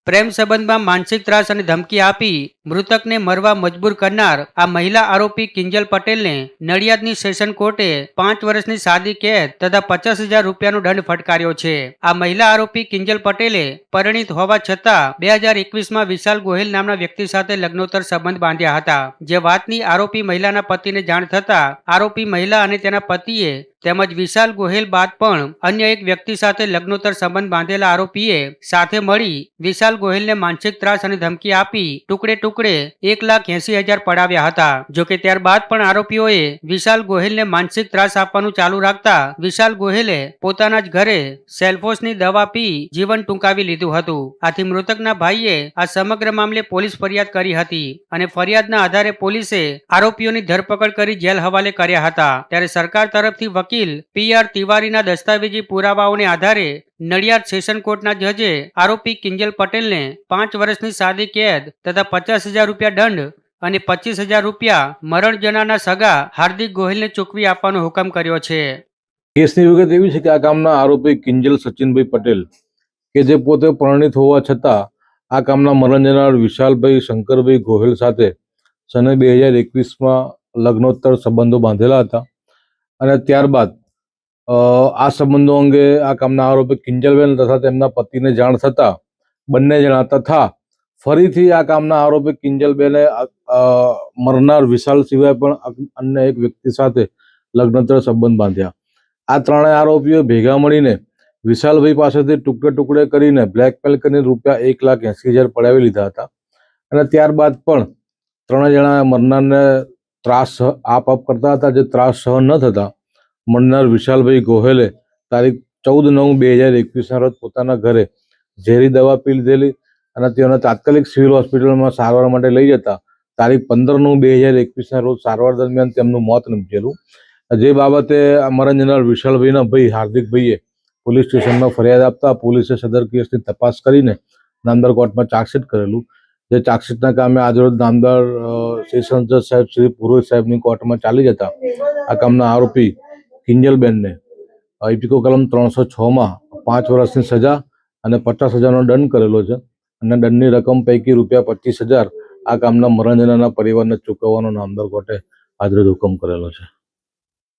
પ્રેમ સંબંધમાં માનસિક ત્રાસ અને ધમકી આપી મૃતકને મરવા મજબૂર કરનાર આ મહિલા આરોપી કિંજલ પટેલને નડિયાદની સેશન કોર્ટે 5 વર્ષની સાદી કેદ તથા 50,000 રૂપિયાનો દંડ ફટકાર્યો છે। આ મહિલા આરોપી કિંજલ પટેલે પરિણીત હોવા છતાં 2021માં વિશાલ ગોહિલ નામના વ્યક્તિ સાથે લગ્નોત્તર સંબંધ બાંધ્યા હતા। જે વાતની આરોપી મહિલાના પતિને જાણ થતા આરોપી મહિલા અને તેના પતિએ તેમજ વિશાલ ગોહિલ બાદ પણ અન્ય એક વ્યક્તિ સાથે લગ્નોત્તર સંબંધ બાંધેલા આરોપીએ સાથે મળી વિશાલ ગોહિલને માનસિક ત્રાસ અને ધમકી આપી ટુકડે ટુકડે 1,80,000 પડાવ્યા હતા। જોકે ત્યારબાદ પણ આરોપીઓએ વિશાલ ગોહિલને માનસિક ત્રાસ આપવાનું ચાલુ રાખતા વિશાલ ગોહિલે પોતાના જ ઘરે સેલ્ફોસની દવા પી જીવન ટૂંકાવી લીધું હતું। આથી મૃતકના ભાઈએ આ સમગ્ર મામલે પોલીસ ફરિયાદ કરી હતી અને ફરિયાદના આધારે પોલીસે આરોપીઓની ધરપકડ કરી જેલ હવાલે કર્યા હતા। ત્યારે સરકાર તરફથી વકીલ PR તિવારીના દસ્તાવેજી પુરાવાઓને આધારે નડિયાદ સેશન કોર્ટના જજે આરોપી કિંજલ પટેલને 5 વર્ષની સાદી કેદ તથા 50,000 રૂપિયા દંડ અને 25,000 રૂપિયા મરણ જનારના સગા હાર્દિક ગોહિલને ચૂકવી આપવાનો હુકમ કર્યો છે। કેસની વિગત એવી છે કે આ કામના આરોપી કિંજલ સચિનભાઈ પટેલ કે જે પોતે પરિણીત હોવા છતાં આ કામના મરણ જનાર વિશાલભાઈ શંકરભાઈ ગોહિલ સાથે સને 2021માં લગ્નોત્તર સંબંધો બાંધેલા હતા અને ત્યારબાદ આ સંબંધો અંગે આ કામના આરોપી કિંજલબેન તથા તેમના પતિને જાણ થતાં બંને જણા તથા ફરીથી આ કામના આરોપી કિંજલબેને મરનાર વિશાલ સિવાય પણ અન્ય એક વ્યક્તિ સાથે લગ્નોત્તર સંબંધ બાંધ્યા। આ ત્રણેય આરોપીઓ ભેગા મળીને વિશાલભાઈ પાસેથી ટુકડે ટુકડે કરીને બ્લેકમેલ કરીને રૂપિયા 1,80,000 પડાવી લીધા હતા અને ત્યારબાદ પણ ત્રણેય જણા મરનારને ત્રાસ આપ કરતા હતા। જે ત્રાસ સહન ન થતા મરનાર વિશાલભાઈ ગોહિલે તારીખ 14/9/2021ના રોજ પોતાના ઘરે ઝેરી દવા પી લીધેલી અને તેઓને તાત્કાલિક સિવિલ હોસ્પિટલમાં સારવાર માટે લઈ જતા તારીખ 15/9/2021ના રોજ સારવાર દરમિયાન તેમનું મોત નીપજેલું। જે બાબતે મરણ જનાર વિશાલભાઈના ભાઈ હાર્દિકભાઈએ પોલીસ સ્ટેશનમાં ફરિયાદ આપતા પોલીસે સદર કેસની તપાસ કરીને નામદાર કોર્ટમાં ચાર્જશીટ કરેલું। જે ચાર્જશીટના કામે આજરોજ નામદાર સેશન જજ સાહેબ શ્રી પુરોહિત સાહેબની કોર્ટમાં ચાલી જતા આ કામના આરોપી કિંજલબેનને ઇપીકો કલમ 306માં 5 વર્ષની સજા અને 50,000નો દંડ કરેલો છે અને દંડની રકમ પૈકી રૂપિયા 25,000 આ કામના મરણ જનારના પરિવારને ચૂકવવાનો નામદાર કોર્ટે આજરોજ હુકમ કરેલો છે।